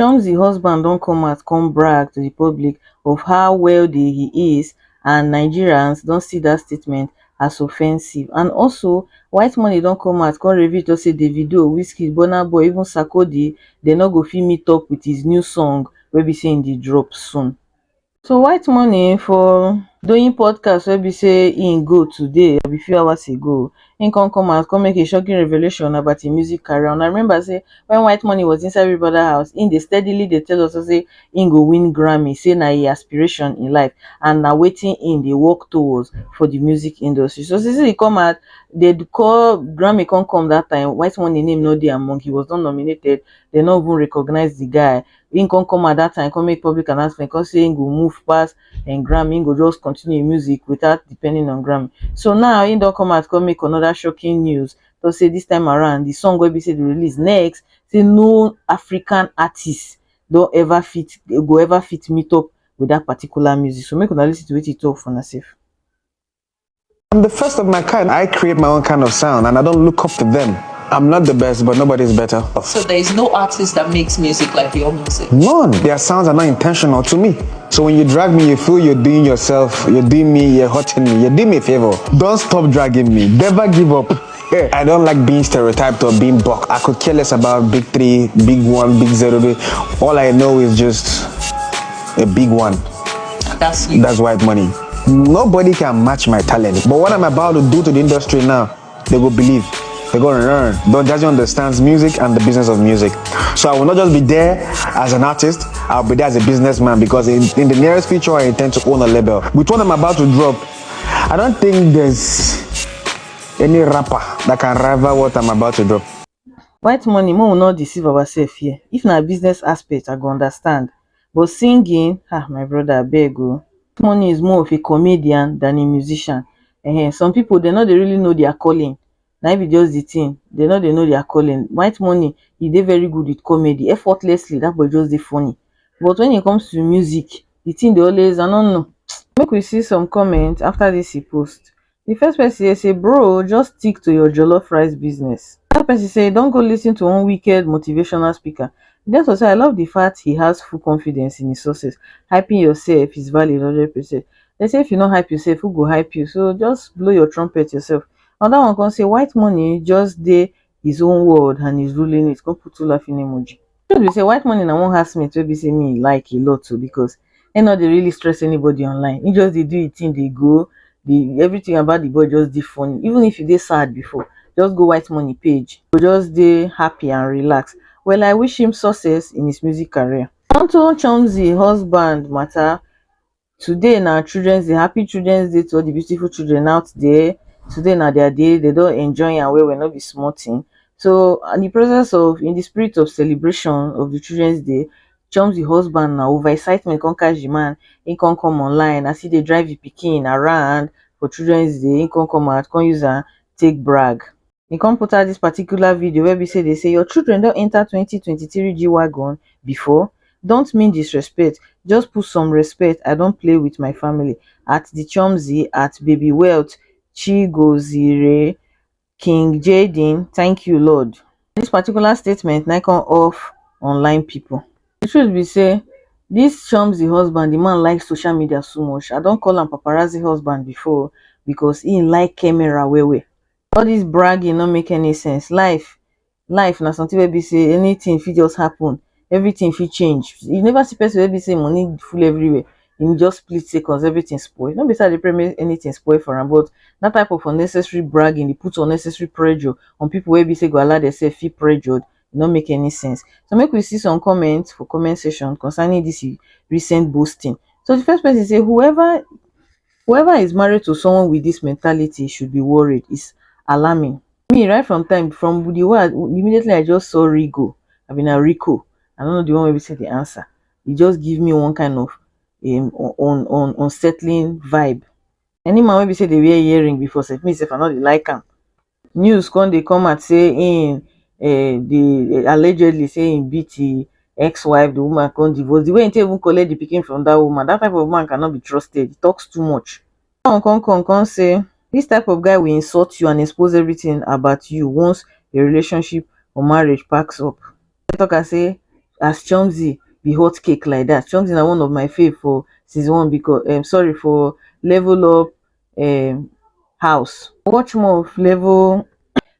Chomzy husband don't come out come brag to the public of how wealthy he is, and Nigerians don't see that statement as offensive. And also, Whitemoney don't come out come reveal to say Davido, Wizkid, Burna Boy, even Sarkodie, they no go fit meet up with his new song wey be say e drop soon. So Whitemoney for doing podcast wey be say im go today or a few hours ago, im come out come make a shocking revelation about im music career. And I remember say when Whitemoney was inside Big Brother house, im dey steadily dey tell us say im go win Grammy, say na im aspiration in life and na wetin im dey work towards for the music industry. So since e come out, dey call Grammy come that time, Whitemoney name no dey among, he was not nominated, they no even recognize the guy. Im come at that time come make public announcement come say im go move pass Grammy, im go just continue im music without depending on Grammy. So now im don come out come make another shocking news to say this time around the song wey be say dey release next, say no African artist go ever fit meet up with that particular music. So make una lis ten to wetin e talk for una sef. I'm the first of my kind. I create my own kind of sound and I don't look up to them. I'm not the best, but nobody's better. So there is no artist that makes music like your music? None. Their sounds are not intentional to me. So when you drag me, you feel you're doing yourself, you're doing me, you're hurting me, you're doing me a favor. Don't stop dragging me. Never give up. I don't like being stereotyped or being buck. I could care less about big 3, big 1, big 0. All I know is just a big one. That's you. That's Whitemoney. Nobody can match my talent. But what I'm about to do to the industry now, they will believe. They're going to learn. Don Jazzy understands music and the business of music. So I will not just be there as an artist, I'll be there as a businessman, because in the nearest future, I intend to own a label. With what I'm about to drop, I don't think there's any rapper that can rival what I'm about to drop. Whitemoney, we will not deceive ourselves here. If na business aspect, I go understand. But singing, my brother, I beg you. Whitemoney is more of a comedian than a musician. Some people, they know they really know their calling. Na be just the thing, they know their calling. Whitemoney, he dey very good with comedy, effortlessly. That boy just dey funny. But when it comes to music, the thing they always, I don't know. Make we see some comments after this he post. The first person say, bro, just stick to your jollof rice business. Another person say, don't go listen to one wicked motivational speaker. Then also say, I love the fact he has full confidence in his success. Hyping yourself is valid 100%. They say if you not hype yourself, who go hype you? So just blow your trumpet yourself. Another one can say Whitemoney just dey his own world and he's ruling it. Come put two laughing emoji. Just be say Whitemoney na one housemate wey be say me like a lot too, because he not dey really stress anybody online. He just dey do it thing, they go, everything about the boy just dey funny. Even if you dey sad before, just go Whitemoney page. You just dey happy and relax. Well, I wish him success in his music career. Onto Chomzy husband matter. Today na Children's Day. Happy Children's Day to all the beautiful children out there. Today na their day, they don't enjoy and well, not be small thing. So in the spirit of celebration of the Children's Day, Chomzy husband now over excitement come catch the man. He come online. I see they drive the pikin around for Children's Day. He come out, come use and take brag. He come put out this particular video where we say they say your children don't enter 2023 G-Wagon before. Don't mean disrespect, just put some respect. I don't play with my family. At the Chomzy, at Baby Wealth, Chigozire, King Jaden, thank you Lord. This particular statement na come off online people. The truth be say, this Chomzy husband, the man likes social media so much. I don't call him paparazzi husband before because he like camera way. All this bragging not make any sense. Life na something where be say anything fit just happen, everything fit change. You never see person wey be say money full everywhere, in just split seconds everything spoil. Not beside the premise anything spoil for him, but that type of unnecessary bragging, they put unnecessary pressure on people wey be say go allow themselves feel pressured. It not make any sense. So make we see some comments for comment section concerning this recent boasting. So the first person say whoever is married to someone with this mentality should be worried. It's alarming. Me right from the word immediately I just saw Rico. I mean a Rico. I don't know the one where we say the answer. It just give me one kind of unsettling vibe. Any man wey be say they wear earring before, say me if I not like him. News they come and say in the allegedly saying beat the ex-wife, the woman can't divorce. The way he even collect the pikin from that woman, that type of man cannot be trusted. He talks too much. Come say this type of guy will insult you and expose everything about you once a relationship or marriage packs up. Talk and say as Chomzy be hot cake like that. Chomzy na one of my fave for season one because sorry for level up house. Watch more of level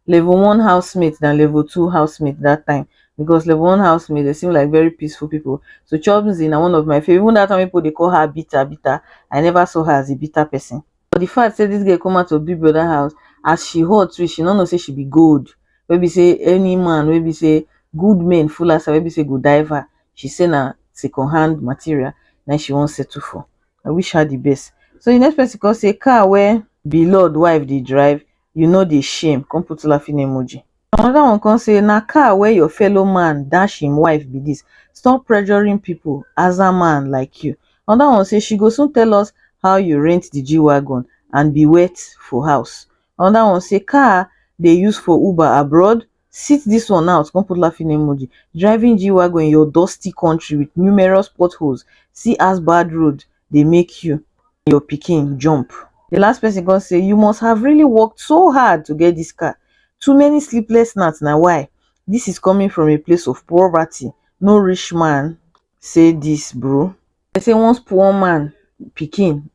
one housemate than level two housemate that time, because level one housemate they seem like very peaceful people. So Chomzy na one of my favorite. Even that time people they call her bitter, I never saw her as a bitter person. But the fact say this girl come out of Big Brother house, as she hot too, she no know say she be gold. Wey be say any man, wey be say good men full as her, wey be say go diver. She say na second hand material, na she wan settle for. I wish her the best. So the next person come say car where beloved wife dey drive, you know dey shame. Come put laughing emoji. Another one come say na car where your fellow man dash him wife be this. Stop pressuring people as a man like you. Another one say she go soon tell us how you rent the G-Wagon and be wet for house. Another one say car dey use for Uber abroad. Sit this one out. Come put laughing emoji. Driving G-Wagon in your dusty country with numerous potholes. See as bad road dey make you your pikin jump. The last person come say you must have really worked so hard to get this car. Too many sleepless nights na why. This is coming from a place of poverty. No rich man say this, bro. They say once poor man pikin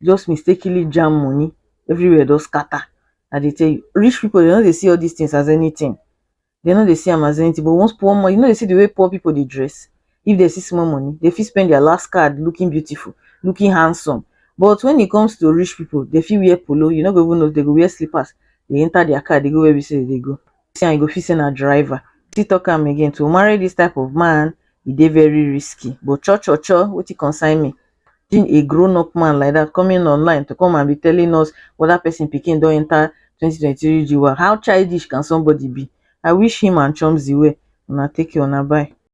just mistakenly jam money, everywhere just scatter. And they tell you rich people, they no dey see all these things as anything. They no dey see am as anything. But once poor money, you know they see the way poor people dey dress. If they see small money, they fit spend their last card looking beautiful, looking handsome. But when it comes to rich people, they fit wear polo. You no go even know, they go wear slippers. They enter their car, they go where we say they go. See, and you go fit send a driver. Still talk am again, to marry this type of man, e dey very risky. But cho, wetin concern me? Imagine a grown-up man like that coming online to come and be telling us whether person pikin don enter 2023 G1. How childish can somebody be? I wish him and Chomzy well. Una take care, una bye.